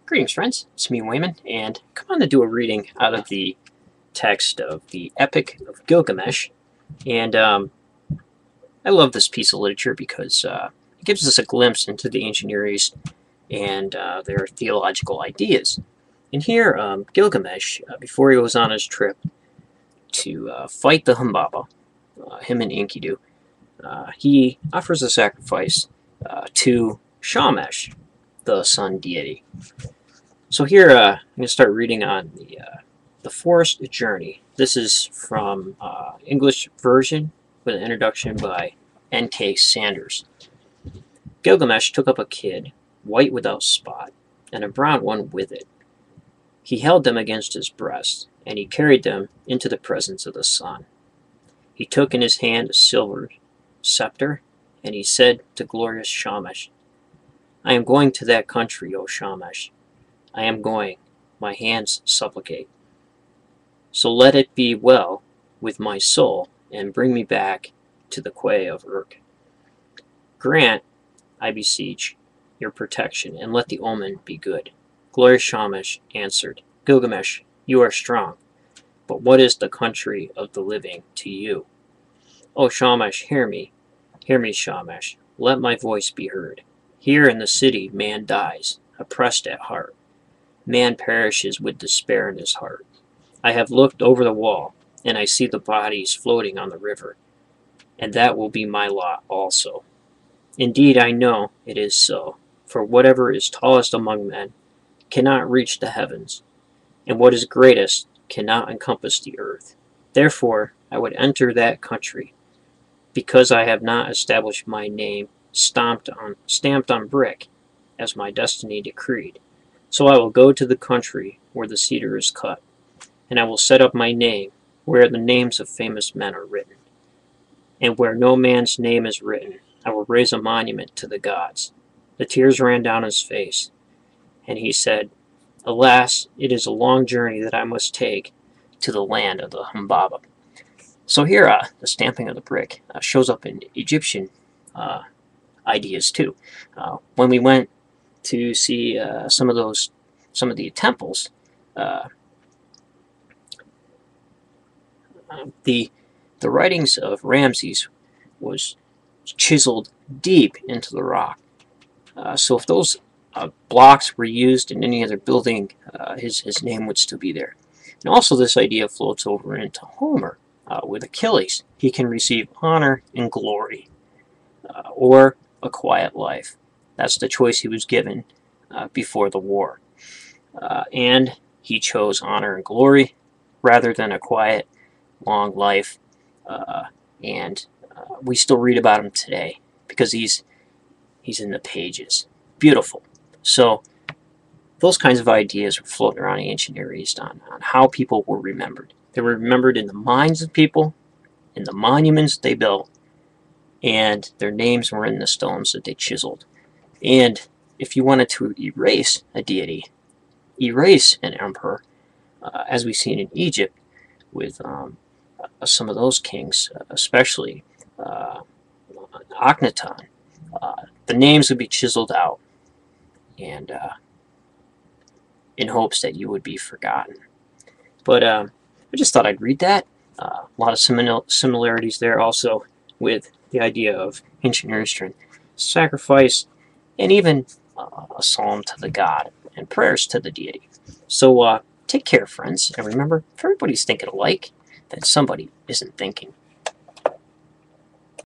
Greetings, friends. It's me, Wayman, and come on to do a reading out of the text of the Epic of Gilgamesh. And I love this piece of literature because it gives us a glimpse into the ancient Near East and their theological ideas. And here, Gilgamesh, before he goes on his trip to fight the Humbaba, him and Enkidu, he offers a sacrifice to Shamash, the sun deity. So here, I'm going to start reading on the Forest Journey. This is from English version with an introduction by N.K. Sandars. Gilgamesh took up a kid, white without spot, and a brown one with it. He held them against his breast, and he carried them into the presence of the sun. He took in his hand a silver scepter, and he said to glorious Shamash, "I am going to that country, O Shamash. I am going, my hands supplicate. So let it be well with my soul, and bring me back to the quay of Urk. Grant, I beseech, your protection, and let the omen be good." Glorious Shamash answered, "Gilgamesh, you are strong, but what is the country of the living to you? O Shamash, hear me, Shamash, let my voice be heard. Here in the city man dies, oppressed at heart. Man perishes with despair in his heart. I have looked over the wall, and I see the bodies floating on the river, and that will be my lot also. Indeed, I know it is so, for whatever is tallest among men cannot reach the heavens, and what is greatest cannot encompass the earth. Therefore, I would enter that country, because I have not established my name stamped on brick, as my destiny decreed. So I will go to the country where the cedar is cut, and I will set up my name where the names of famous men are written. And where no man's name is written, I will raise a monument to the gods." The tears ran down his face, and he said, "Alas, it is a long journey that I must take to the land of the Humbaba." So here, the stamping of the brick shows up in Egyptian ideas too. When we went to see some of the temples, the writings of Ramses was chiseled deep into the rock. So if those blocks were used in any other building, his name would still be there. And also this idea floats over into Homer with Achilles. He can receive honor and glory, or a quiet life. That's the choice he was given before the war. And he chose honor and glory rather than a quiet, long life. And we still read about him today because he's in the pages. Beautiful. So those kinds of ideas were floating around the ancient Near East on how people were remembered. They were remembered in the minds of people, in the monuments they built, and their names were in the stones that they chiseled. And if you wanted to erase a deity, erase an emperor, as we've seen in Egypt with some of those kings, especially Akhenaten, the names would be chiseled out, and in hopes that you would be forgotten. But I just thought I'd read that. A lot of similarities there also with the idea of ancient Near Eastern sacrifice, and even a psalm to the god and prayers to the deity. So take care, friends, and remember, if everybody's thinking alike, then somebody isn't thinking.